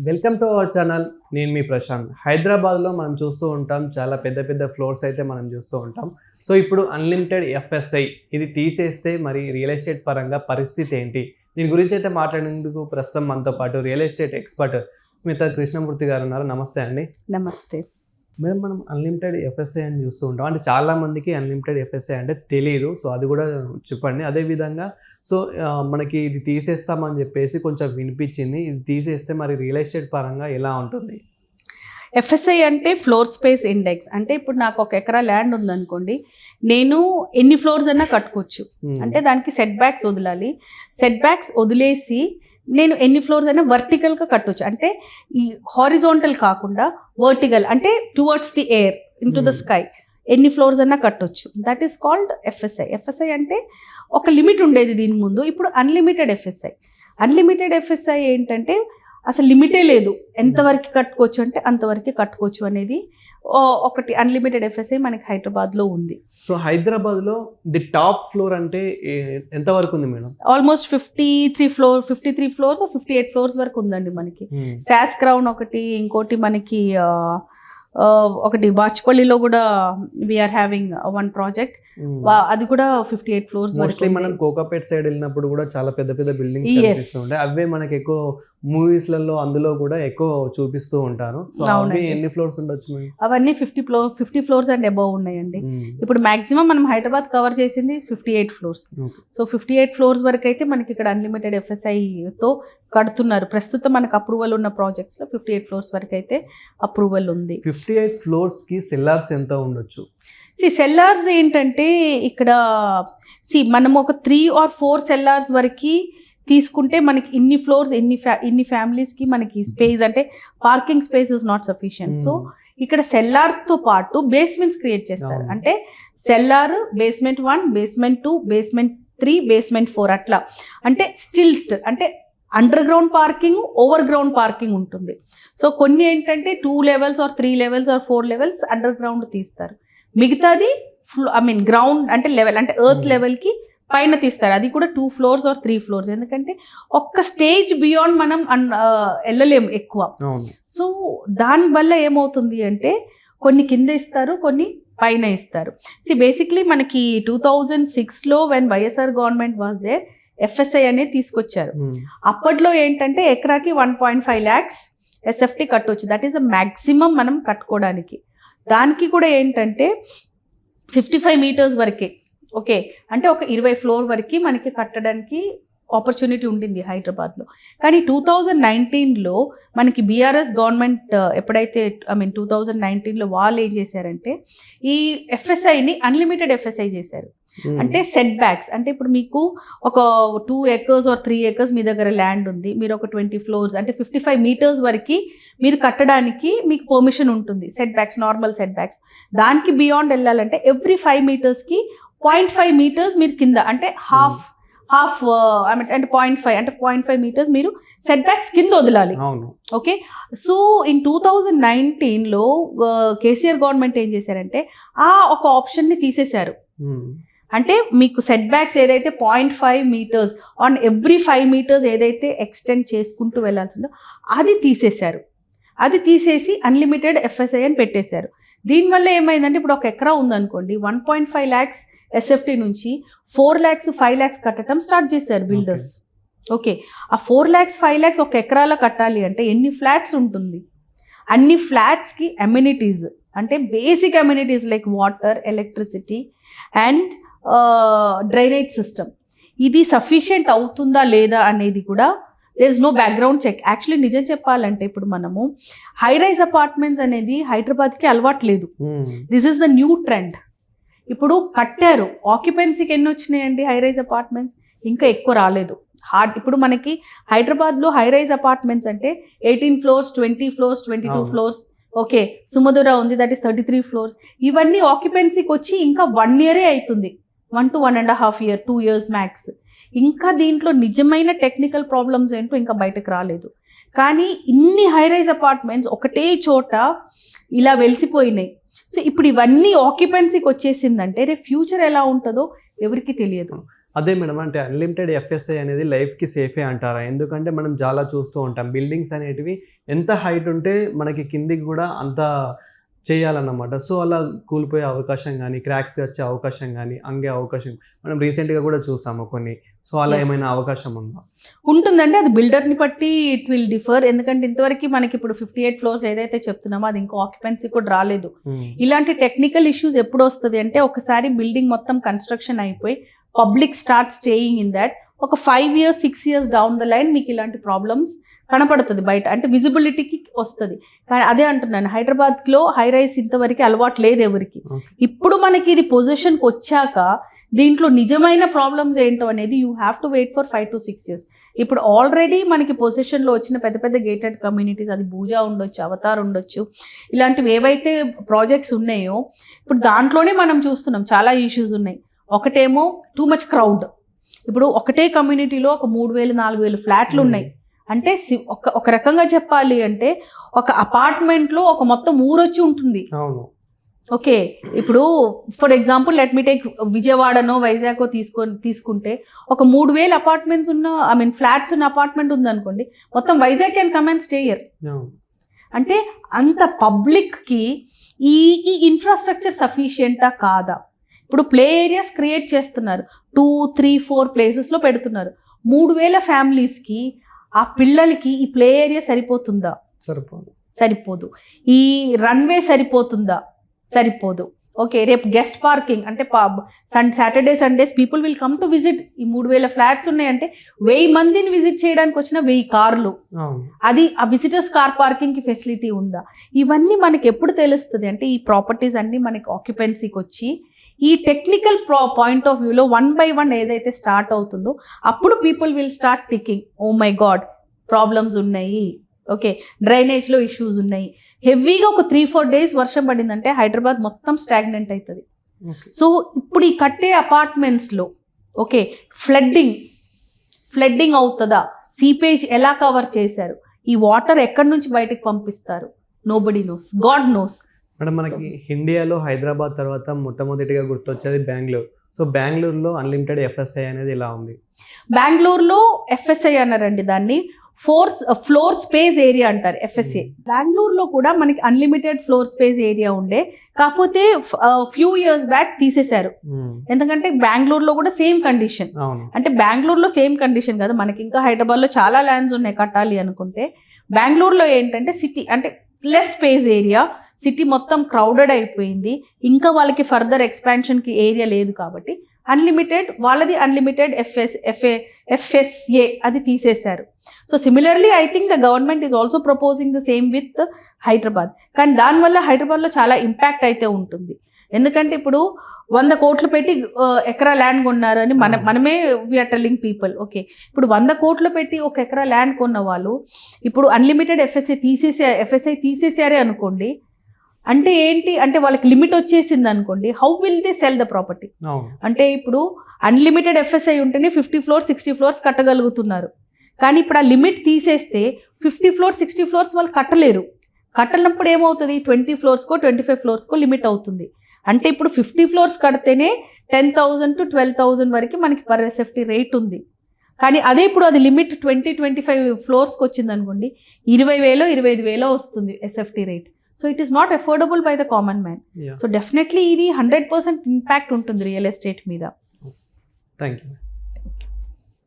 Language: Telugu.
Welcome to our channel. నేను మీ ప్రశాంత్. హైదరాబాద్లో మనం చూస్తూ ఉంటాం, చాలా పెద్ద పెద్ద ఫ్లోర్స్ అయితే మనం చూస్తూ ఉంటాం. సో ఇప్పుడు అన్లిమిటెడ్ ఎఫ్ఎస్ఐ ఇది తీసేస్తే మరి రియల్ ఎస్టేట్ పరంగా పరిస్థితి ఏంటి, దీని గురించి అయితే మాట్లాడేందుకు ప్రస్తుతం మనతో పాటు real estate expert Smitha Krishnamurthy garu ఉన్నారు. నమస్తే అండి. నమస్తే మేడం, మనం అన్లిమిటెడ్ ఎఫ్ఎస్ఐ అని చూస్తూ ఉంటాం. అంటే చాలామందికి అన్లిమిటెడ్ ఎఫ్ఎస్ఐ అంటే తెలియదు. సో అది కూడా చెప్పండి. అదేవిధంగా సో మనకి ఇది తీసేస్తామని చెప్పేసి కొంచెం వినిపించింది. ఇది తీసేస్తే మరి రియల్ ఎస్టేట్ పరంగా ఎలా ఉంటుంది? ఎఫ్ఎస్ఐ అంటే ఫ్లోర్ స్పేస్ ఇండెక్స్. అంటే ఇప్పుడు నాకు 1 ఎకరా ల్యాండ్ ఉందనుకోండి, నేను ఎన్ని ఫ్లోర్స్ అన్నా కట్టుకోవచ్చు. అంటే దానికి సెట్ బ్యాక్స్ వదలాలి. సెట్ బ్యాక్స్ వదిలేసి నేను ఎన్ని ఫ్లోర్స్ అయినా వర్టికల్గా కట్టవచ్చు. అంటే ఈ హారిజాంటల్ కాకుండా వర్టికల్, అంటే towards the air in to the sky ఎన్ని ఫ్లోర్స్ అన్నా కట్టొచ్చు. That is called FSI. FSI అంటే ఒక లిమిట్ ఉండేది దీని ముందు. ఇప్పుడు అన్లిమిటెడ్ ఎఫ్ఎస్ఐ. అన్లిమిటెడ్ ఎఫ్ఎస్ఐ ఏంటంటే అసలు లిమిటే లేదు, ఎంతవరకు కట్టుకోవచ్చు అంటే అంతవరకు కట్టుకోవచ్చు అనేది ఒకటి అన్లిమిటెడ్ ఎఫ్ఎస్ఐ మనకి హైదరాబాద్లో ఉంది. సో హైదరాబాద్లో ది టాప్ ఫ్లోర్ అంటే ఎంతవరకు ఉంది మేడం? ఆల్మోస్ట్ 53 ఫ్లోర్స్ 58 ఫ్లోర్స్ వరకు ఉందండి మనకి. శాస్ క్రౌన్ ఒకటి, ఇంకోటి మనకి ఒకటి బాచ్పల్లిలో కూడా వీఆర్ హ్యావింగ్ 1 ప్రాజెక్ట్. అది కూడా 58 ఫ్లోర్స్. మోస్ట్లీ మనం కోకాపేట్ సైడ్ వెళ్ళినప్పుడు కూడా చాలా పెద్ద పెద్ద బిల్డింగ్స్ కనిపిస్తుంటాయి. అవే మనకి ఎక్కువ మూవీస్లలో అందులో కూడా ఎక్కువ చూపిస్తూ ఉంటారు. సో అవి ఎన్ని ఫ్లోర్స్ ఉండొచ్చు? అవన్నీ 50 ఫ్లోర్స్ అండ్ అబౌవ్ ఉన్నాయండి. ఇప్పుడు మాక్సిమం మనం హైదరాబాద్ కవర్ చేసింది 58 ఫ్లోర్స్. సో 58 ఫ్లోర్స్ వరకు అయితే మనకి ఇక్కడ అన్లిమిటెడ్ ఎఫ్ఎస్ఐతో కడుతున్నారు. ప్రస్తుతం మనకు అప్రూవల్ ఉన్న ప్రాజెక్ట్స్ లో 58 ఫ్లోర్స్ వరకు అయితే అప్రూవల్ ఉంది. 58 ఫ్లోర్స్ కి సెల్లార్స్ ఎంత ఉండొచ్చు? సెల్లార్స్ ఏంటంటే ఇక్కడ మనం ఒక 3 or 4 సెల్లార్స్ వరకు తీసుకుంటే మనకి ఇన్ని ఫ్లోర్స్ ఇన్ని ఫ్యామిలీస్కి మనకి స్పేస్, అంటే parking space is not sufficient. So ఇక్కడ సెల్లార్తో పాటు బేస్మెంట్స్ క్రియేట్ చేస్తారు. అంటే cellar, basement 1, basement 2, basement 3, basement 4 అట్లా. అంటే స్టిల్ట్, అంటే under ground parking, over ground parking ఉంటుంది. సో కొన్ని ఏంటంటే 2 levels or 3 levels or 4 levels under ground తీస్తారు. మిగతాది గ్రౌండ్ అంటే లెవెల్, అంటే ఎర్త్ లెవెల్కి పైన తీస్తారు. అది కూడా 2 floors or 3 floors. ఎందుకంటే ఒక్క స్టేజ్ బియాండ్ మనం వెళ్ళలేము ఎక్కువ. సో దానివల్ల ఏమవుతుంది అంటే కొన్ని కింద ఇస్తారు, కొన్ని పైన ఇస్తారు. బేసిక్లీ మనకి 2006లో when YSR government was there, FSI అనేది తీసుకొచ్చారు. అప్పట్లో ఏంటంటే ఎకరాకి 1.5 lakhs ఎస్ఎఫ్టీ కట్టవచ్చు. దట్ ఈస్ ద మ్యాక్సిమం మనం కట్టుకోవడానికి. దానికి కూడా ఏంటంటే 55 meters వరకే. ఓకే, అంటే ఒక 20 floor వరకు మనకి కట్టడానికి ఆపర్చునిటీ ఉంటుంది హైదరాబాద్లో. కానీ 2019లో మనకి బీఆర్ఎస్ గవర్నమెంట్ ఎప్పుడైతే 2019లో వాళ్ళు ఏం చేశారంటే ఈ ఎఫ్ఎస్ఐని అన్లిమిటెడ్ ఎఫ్ఎస్ఐ చేశారు. అంటే సెట్ బ్యాక్స్, అంటే ఇప్పుడు మీకు ఒక 2 acres or 3 acres మీ దగ్గర ల్యాండ్ ఉంది, మీరు ఒక 20 floors అంటే 55 meters వరకు మీరు కట్టడానికి మీకు పర్మిషన్ ఉంటుంది. Set backs, normal set backs. దానికి బియాండ్ వెళ్ళాలంటే ఎవ్రీ 5 metersకి 0.5 meters మీరు కింద, అంటే హాఫ్ అంటే 0.5 అంటే 0.5 meters మీరు సెట్ బ్యాక్స్ కింద వదలాలి. ఓకే, సో ఇన్ 2019లో కేసీఆర్ గవర్నమెంట్ ఏం చేశారంటే ఒక ఆప్షన్ని తీసేశారు. అంటే మీకు సెట్ బ్యాక్స్ ఏదైతే 0.5 meters ఆన్ ఎవ్రీ 5 meters ఏదైతే ఎక్స్టెండ్ చేసుకుంటూ వెళ్ళాల్సి ఉందో అది తీసేశారు. అది తీసేసి అన్లిమిటెడ్ ఎఫ్ఎస్ఐ అని పెట్టేశారు. దీనివల్ల ఏమైందంటే ఇప్పుడు 1 ఎకరా ఉందనుకోండి, 1.5 lakhs ఎస్ఎఫ్టీ నుంచి 4 lakhs 5 lakhs కట్టడం స్టార్ట్ చేశారు బిల్డర్స్. ఓకే, ఆ 4 lakhs 5 lakhs 1 ఎకరాలో కట్టాలి అంటే ఎన్ని ఫ్లాట్స్ ఉంటుంది? అన్ని ఫ్లాట్స్కి అమ్యూనిటీస్, అంటే basic amenities like water, electricity and drainage system, ఇది సఫిషియెంట్ అవుతుందా లేదా అనేది కూడా there is no background check. Actually నిజం చెప్పాలంటే ఇప్పుడు మనము హై రైజ్ అపార్ట్మెంట్స్ అనేది హైదరాబాద్కి అలవాట్లేదు. This is the new trend. ఇప్పుడు కట్టారు, ఆక్యుపెన్సీకి ఎన్ని వచ్చినాయండి హై రైజ్ అపార్ట్మెంట్స్? ఇంకా ఎక్కువ రాలేదు. ఇప్పుడు మనకి హైదరాబాద్లో హై రైజ్ అపార్ట్మెంట్స్ అంటే 18 floors, 20 floors, 22 floors. ఓకే, సుమధుర ఉంది, దట్ ఈస్ 33 floors. ఇవన్నీ ఆక్యుపెన్సీకి వచ్చి ఇంకా 1 year అవుతుంది, 1 to 1.5 years, 2 years మ్యాక్స్. ఇంకా దీంట్లో నిజమైన టెక్నికల్ ప్రాబ్లమ్స్ ఏంటో ఇంకా బయటకు రాలేదు. కానీ ఇన్ని హై రైజ్ అపార్ట్మెంట్స్ ఒకటే చోట ఇలా వెలిసిపోయినాయి. సో ఇప్పుడు ఇవన్నీ ఆక్యుపెన్సీకి వచ్చేసిందంటే రేపు ఫ్యూచర్ ఎలా ఉంటుందో ఎవరికి తెలియదు. అదే మేడం, అంటే అన్లిమిటెడ్ ఎఫ్ఎస్ఐ అనేది లైఫ్కి సేఫే అంటారా? ఎందుకంటే మనం చాలా చూస్తూ ఉంటాం బిల్డింగ్స్ అనేటివి ఎంత హైట్ ఉంటే మనకి కిందికి కూడా అంత చేయాలన్నమాట. సో అలా కూలిపోయే అవకాశం కానీ, క్రాక్స్ వచ్చే అవకాశం కానీ, అంగే అవకాశం మనం రీసెంట్గా కూడా చూసాము కొన్ని. సో అలా Yes. ఏమైనా అవకాశం ఉందా? ఉంటుందండి, అది బిల్డర్ని బట్టి ఇట్ విల్ డిఫర్. ఎందుకంటే ఇంతవరకు మనకి ఇప్పుడు 58 ఫ్లోర్స్ ఏదైతే చెప్తున్నామో అది ఇంకా ఆక్యుపెన్సీ కూడా రాలేదు. ఇలాంటి టెక్నికల్ ఇష్యూస్ ఎప్పుడు వస్తుంది అంటే ఒకసారి బిల్డింగ్ మొత్తం కన్స్ట్రక్షన్ అయిపోయి public start staying in that ఒక 5 years 6 years down the line మీకు ఇలాంటి ప్రాబ్లమ్స్ కనపడుతుంది బయట, అంటే విజిబిలిటీకి వస్తుంది. కానీ అదే అంటున్నాను, హైదరాబాద్లో హై రైస్ ఇంతవరకు అలవాటు లేదు ఎవరికి. ఇప్పుడు మనకి ఇది పొజిషన్కి వచ్చాక దీంట్లో నిజమైన ప్రాబ్లమ్స్ ఏంటో అనేది you have to wait for 5 to 6 years. ఇప్పుడు ఆల్రెడీ మనకి పొజిషన్లో వచ్చిన పెద్ద పెద్ద గేటెడ్ కమ్యూనిటీస్, అది భూజా ఉండొచ్చు, అవతార్ ఉండొచ్చు, ఇలాంటివి ఏవైతే ప్రాజెక్ట్స్ ఉన్నాయో ఇప్పుడు దాంట్లోనే మనం చూస్తున్నాం చాలా ఇష్యూస్ ఉన్నాయి. ఒకటేమో టూ మచ్ క్రౌడ్. ఇప్పుడు ఒకటే కమ్యూనిటీలో ఒక 3,000-4,000 ఫ్లాట్లు ఉన్నాయి. అంటే ఒక రకంగా చెప్పాలి అంటే ఒక అపార్ట్మెంట్లో ఒక మొత్తం ఊరొచ్చి ఉంటుంది. అవును. ఓకే, ఇప్పుడు for example let me take విజయవాడనో వైజాగో తీసుకుంటే ఒక 3,000 అపార్ట్మెంట్స్ ఉన్న ఫ్లాట్స్ ఉన్న అపార్ట్మెంట్ ఉందనుకోండి, మొత్తం Vizag can come and stay here. అంటే అంత పబ్లిక్కి ఈ ఇన్ఫ్రాస్ట్రక్చర్ సఫిషియెంటా కాదా? ఇప్పుడు ప్లే ఏరియాస్ క్రియేట్ చేస్తున్నారు, 2, 3, 4 ప్లేసెస్లో పెడుతున్నారు. 3,000 ఫ్యామిలీస్కి ఆ పిల్లలకి ఈ ప్లే ఏరియా సరిపోతుందా? సరిపోదు. ఈ రన్వే సరిపోతుందా? సరిపోదు. ఓకే, రేపు గెస్ట్ పార్కింగ్ అంటే Saturday Sundays people will come to visit. ఈ 3,000 ఫ్లాట్స్ ఉన్నాయంటే 1,000 మందిని విజిట్ చేయడానికి వచ్చిన 1,000 కార్లు, అది ఆ విజిటర్స్ కార్ పార్కింగ్కి ఫెసిలిటీ ఉందా? ఇవన్నీ మనకి ఎప్పుడు తెలుస్తుంది అంటే ఈ ప్రాపర్టీస్ అన్నీ మనకి ఆక్యుపెన్సీకి వచ్చి ఈ టెక్నికల్ పాయింట్ ఆఫ్ వ్యూలో 1 by 1 ఏదైతే స్టార్ట్ అవుతుందో అప్పుడు people will start thinking, oh my god problems ఉన్నాయి, ఓకే డ్రైనేజ్లో ఇష్యూస్ ఉన్నాయి. హెవీగా ఒక 3-4 days వర్షం పడిందంటే హైదరాబాద్ మొత్తం స్టాగ్నెంట్ అవుతుంది. సో ఇప్పుడు ఈ కట్టే అపార్ట్మెంట్స్లో ఓకే ఫ్లడ్డింగ్ అవుతుందా? సీపేజ్ ఎలా కవర్ చేశారు? ఈ వాటర్ ఎక్కడి నుంచి బయటకు పంపిస్తారు? Nobody nose, God knows. Madam, మనకి ఇండియాలో హైదరాబాద్ తర్వాత మొట్టమొదటిగా గుర్తొచ్చేది బెంగళూరు. సో బెంగళూరులో అన్లిమిటెడ్ ఎఫ్ఎస్ఐ అనేది ఎలా ఉంది? బెంగళూరులో ఎఫ్ఎస్ఐ అన్నారండి, దాన్ని ఫ్లోర్ స్పేస్ ఏరియా అంటారు ఎఫ్ఎస్ఏ. బెంగళూరులో కూడా మనకి అన్లిమిటెడ్ ఫ్లోర్ స్పేస్ ఏరియా ఉండే, కాకపోతే ఫ్యూ ఇయర్స్ బ్యాక్ తీసేశారు. ఎందుకంటే బెంగళూరులో కూడా సేమ్ కండిషన్, అంటే బెంగళూరులో సేమ్ కండిషన్ కదా, మనకి ఇంకా హైదరాబాద్లో చాలా ల్యాండ్స్ ఉన్నాయి కట్టాలి అనుకుంటే. బెంగళూరులో ఏంటంటే సిటీ అంటే లెస్ స్పేస్ ఏరియా, సిటీ మొత్తం క్రౌడెడ్ అయిపోయింది, ఇంకా వాళ్ళకి ఫర్దర్ ఎక్స్పాన్షన్కి ఏరియా లేదు కాబట్టి వాళ్ళది అన్లిమిటెడ్ ఎఫ్ఎస్ఏ అది తీసేశారు. So similarly I think the government is also proposing the same with Hyderabad. కానీ దానివల్ల హైదరాబాద్లో చాలా ఇంపాక్ట్ అయితే ఉంటుంది. ఎందుకంటే ఇప్పుడు 100 కోట్లు పెట్టి ఎకరా ల్యాండ్ కొన్నారు అని మనమే వీఆర్ టెల్లింగ్ పీపుల్. ఓకే, ఇప్పుడు 100 కోట్లు పెట్టి ఒక ఎకరా ల్యాండ్ కొన్న వాళ్ళు ఇప్పుడు అన్లిమిటెడ్ ఎఫ్ఎస్ఐ తీసేసారే అనుకోండి, అంటే ఏంటి అంటే వాళ్ళకి లిమిట్ వచ్చేసింది అనుకోండి, how will they sell the property? అంటే ఇప్పుడు అన్లిమిటెడ్ ఎఫ్ఎస్ఐ ఉంటేనే 50 floors 60 floors కట్టగలుగుతున్నారు. కానీ ఇప్పుడు ఆ లిమిట్ తీసేస్తే 50 floors 60 floors వాళ్ళు కట్టలేనప్పుడు ఏమవుతుంది? 20 floors-కో 25 floors-కో లిమిట్ అవుతుంది. అంటే ఇప్పుడు 50 floors కడితేనే 10,000 to 12,000 వరకు మనకి పర్ ఎస్ఎఫ్టీ రేట్ ఉంది. కానీ అదే ఇప్పుడు అది లిమిట్ 20-25 floors-కి వచ్చింది అనుకోండి, 20,000-25,000 వస్తుంది SFT rate. So it is not affordable by the common man. So definitely ఇది 100% ఇంపాక్ట్ ఉంటుంది రియల్ ఎస్టేట్ మీద. Thank you.